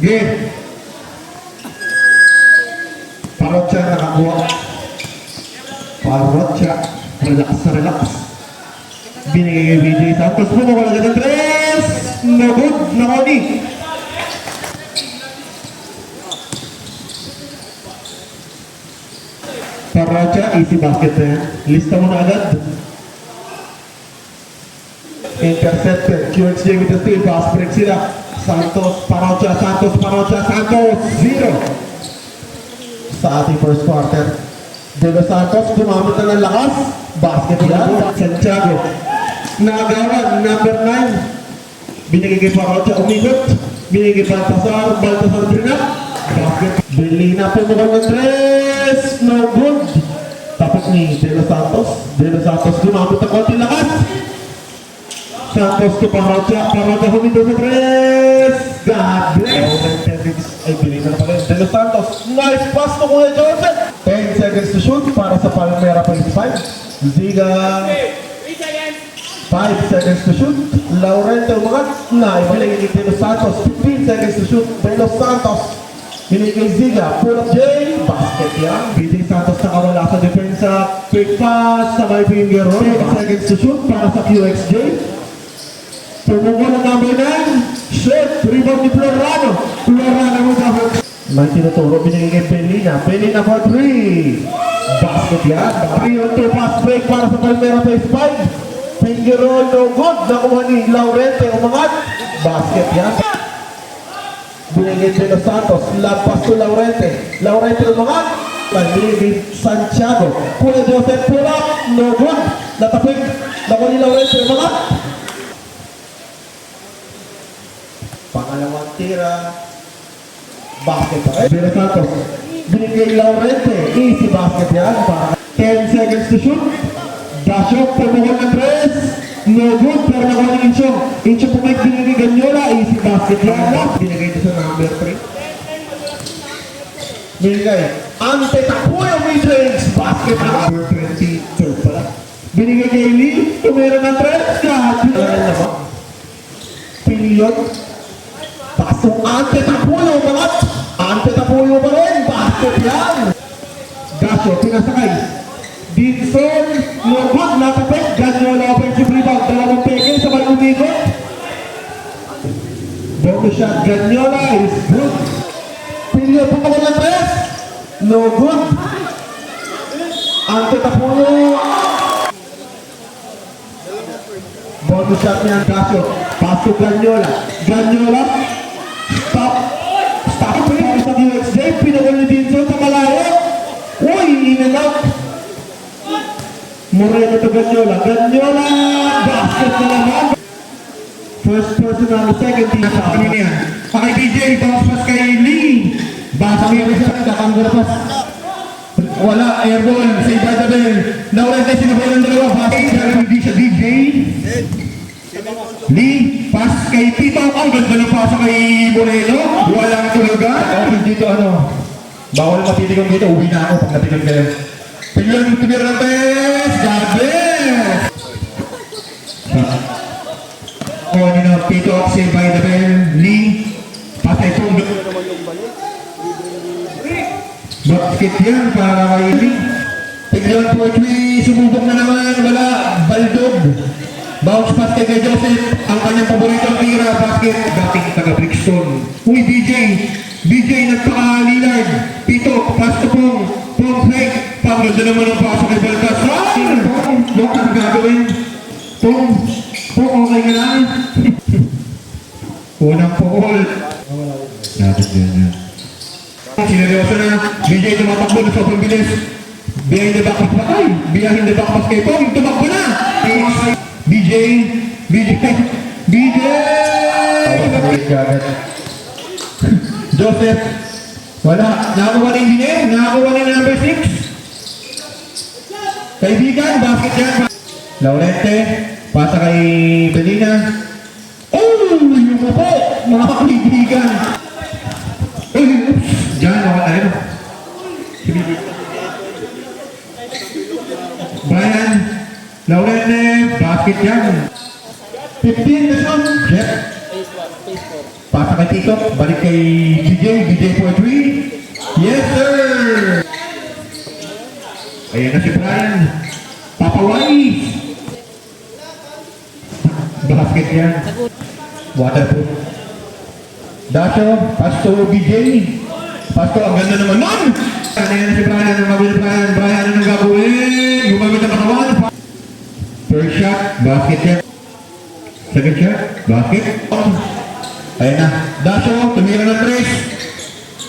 Game. Parotya nakakuha. Parotya. Relax na relax. Binigay kay BJ Santos. Pumawala ka ng tres. No good. Nakoni. Parotya. Easy basket na yan. Lista mo na agad. Intercepted. QXJ with the steal. Fast break sila. Santos, Parotya, Santos, Parotya, Santos. 0. Sa ating first quarter. De Los Santos, gumamit na ng lakas. Basket yan. Santiago. Nagawan, number 9. Binigay kay Parotya, umikot. Binigay kay Baltasar, Baltasar Drina. Basket. Belina, pumukal ng tres. No good. Tapos ni De Los Santos. De Los Santos, gumamit ng konti lakas. Santos to Parotya. Parotya humito sa tres. God bless. Ay, bilhin na pala. De Los Santos. Nice pass to Kuya Joseph. 10 seconds to shoot para sa Palmera 25. Ziga. 5 seconds to shoot. Laurente umangat. Ibigay kay De Los Santos. 15 seconds to shoot. De Los Santos. Binigay Ziga. Pull up J. Basket yan. BJ Santos nakawala sa depensa. Quick pass sa may finger roll. 10 seconds to shoot para sa QXJ. Tumunggo ng number 9. Shoot. Rebound ni Florano. Florano mo sa hook. May tinuturo. Binigay kay Belina. Belina for 3. Basket yan. 3-on-2 pass break para sa Palmera phase 5. Finger roll. No good. Nakuha ni Laurente. Umangat. Basket yan. Binigay De Los Santos. Lab pass to Laurente. Laurente umangat. Binigay Santiago. Kuya Joseph pull up. No good. Natapik. Nakuha ni Laurente. Umangat. Pangalawang tira. Basket pa rin. De Los Santos. Binigay Laurente. Easy basket yan. 10 seconds to shoot. Dash up. Pumukal ng tres. No good. Pero nakuha ng Inchong. Inchong pumay binigay Ganyola. Easy basket yan. Binigay ito sa number 3. Binigay. Ante Tapuyo mid-range. Basket na. Number 23 pala. Binigay kay Lee. Tumira ng tres. Pilion. Pasok Ante Tapuyo, mga Ante Tapuyo pa rin, basket yan. Gasyo, pinasakay. Dinson, Lugod, natapit. Ganyola, offensive rebound. Dalawang peke, sabay umikot. Bonus shot, Ganyola is good. Pilyo, pumawal ng tres. No good. Ante Tapuyo. Bonus shot niya, Gasyo. Pasok Ganyola. Ganyola. Stop para sa QXJ. Pinagol ni Dinson sa malayo. Uy, in and out. Moreno to Ganyola. Ganyola. Basket na naman. First person on the second team. Ano niya? Kay DJ. Bounce pass kay Lee. Basa kay Rizal. Katanggol pass. Wala. Airball. Save by the bell. Laurente sinabay ng dalawa. Basket. Pero hindi siya DJ. Lee, pass kay Tito. Ang ganda ng pasa kay Moreno. Walang tulugan. Okay, dito ano. Bawal matitigang dito. Uwi na ako pag natigang kayo. Tingnan, tumira ng best. God bless. Oh, you know, Tito up, save by the bell. Lee, patay po. Basket yan para kay Lee. Tingnan po, sumubok na naman. Wala, Baldog. Bounce pass kay Joseph, ang kanyang paboritong tira, basket, dating taga-Brixton. Uy, BJ nagpaka-Lillard, Pito, pass to Pong, Pong break, pangganda naman ang paso kay Baltasar. Pong, ang gagawin? Pong, okay ka lang? Unang Paul. Dapat yan. Sineryoso na, BJ tumatakbo na sobrang bilis. Behind the back pass pa tayo, behind the back pass kay Pong, tumakbo na. BJ! Joseph! Wala. Nakakuha na engineer. Nakakuha na number 6. Kaibigan, basket yan. Laurente. Pasa kay Belina. Oh! Yung po! Mga kaibigan. Diyan, nakakalain. Brian. Laurente. Basket yan. 15 na siya. Check. Pasa kay Tito, balik kay BJ for 3. Yes, sir! Ayan na si Brian. Papa Wise. Basket yan. Waterproof. Dacho, Pasto, BJ. Pasto, ang ganda naman nun! Ayan na si Brian, ang mabili Brian. Brian, ano gagawin? Gumamit ang katawan. First shot, basket yan. Second shot, basket. Ayan na. Dacho, tumira ng tres.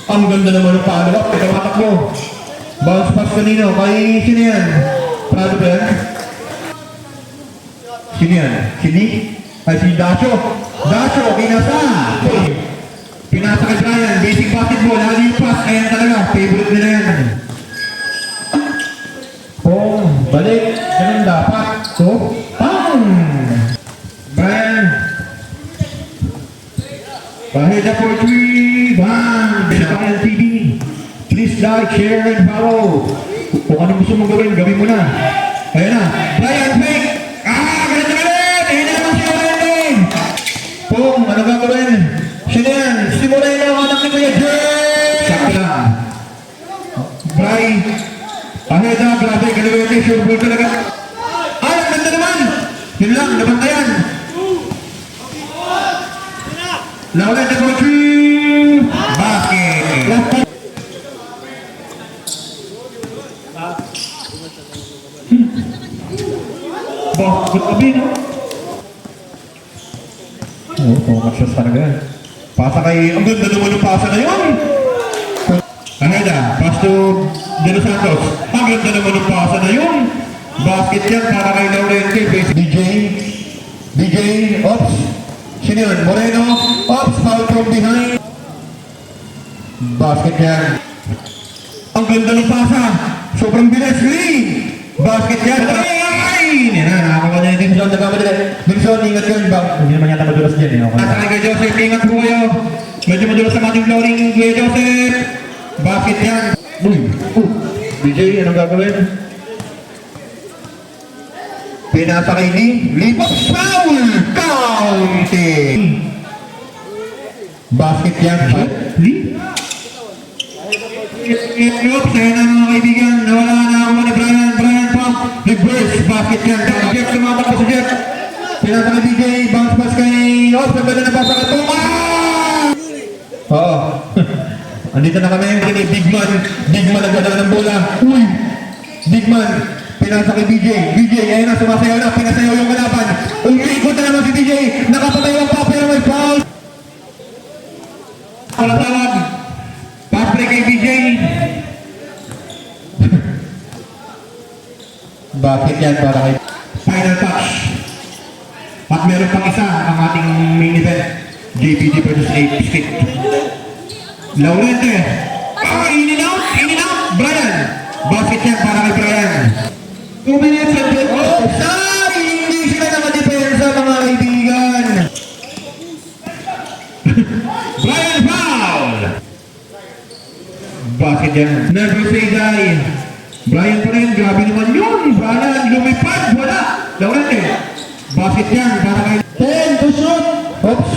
Ang ganda naman ng follow-up. Ikawatak mo. Bounce pass kanino. Kay sino yan? Prado ba yan? Sino yan? Sini? Ay, si Dacho. Dacho, kinasa. Pinasa kay Brian. Basic basketball. Lagi yung pass. Ayan talaga. Favorite nila yan. Pong, balik. Ganun dapat. So, pang! Brian. Paheda for 3. Bang! Binapakan TV. Please like, share, and follow. Kung anong gusto mong gawin, gawin mo na. Ayan na. Brian, fake! Galit na galit! Ayan na naman si Moreno! Pong, ano gagawin? Sino yan? Si Moreno, anak ni Kuya Jay! Sakto lang. Brian. Paheda, grabe, galawin, sure ball talaga. Ay, ang ganda naman! Yun lang, nabantayan. Lauren, the for 3! Basket! Bakit abi, no? Oo, pumaksas talaga. Pasa kay... Ang ganda naman yung pasa na yun! Aneda, pass to De Los Santos. Ang ganda naman yung pasa na yun! Basket yan para kay Laurente. DJ, ops. Sino yun? Moreno, ops, foul from behind. Basket yan. Ang ganda ng pasa. Sobrang bilis, Lee! Basket yan. Yan na, nakakuha niya yung Dimson. Nagkamadali. Dimson, ingat yun. Hindi naman yata madulas dyan. Nasa kay Joseph, ingat po kayo. Medyo madulas ang ating flooring. Kuya Joseph. Basket yan. BJ, anong gagawin? Pinasa kay Lee. Lipat foul! Counting! Basket yan. Lee? Oops, ayan na mga kaibigan. Nawala na ako ni Brian. Brian Pump. Reverse basket yan. Jeff, tumatak ko si Jeff. Pinasa kay DJ. Bounce pass kay... Oops, ang ganda na basa ka. Oo. Andito na kami. Big man. Big man nagdadala ng bola. Uy! Big man. Pinasa kay BJ. BJ, ayan na. Sumasayaw na. Pinasayaw yung kalaban. Umiikot na naman si DJ. Nakapatayo ang pa. Pero may foul. Wala tawag. Pass break kay BJ. Bakit yan para kay final touch. At meron pang isa ang ating main event. JPD versus Ape Skit. Laurente. In and out. Brian. Basket yan para kay Brian. 2 minutes and 10. Oh, sorry! Hindi sila nakadepensa mga kaibigan. Brian foul. Basket yan. Never say die. Brian pa rin. Grabe naman yun. Brian, lumipad. Wala. Laurente. Basket yan. Para kay 10 to shoot. Oops.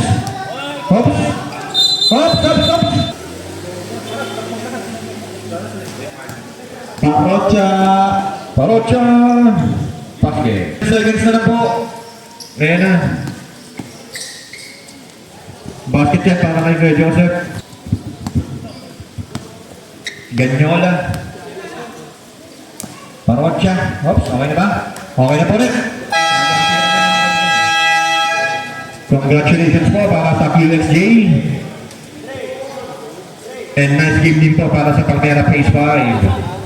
Parocha. Basket. Seconds na lang po. Ayan na. Basket yan para kay Kuya Joseph. Ganyola. Parocha. Oops, okay na ba? Okay na po rin. Congratulations po para sa QXJ. And nice game din po para sa Palmera Phase 5.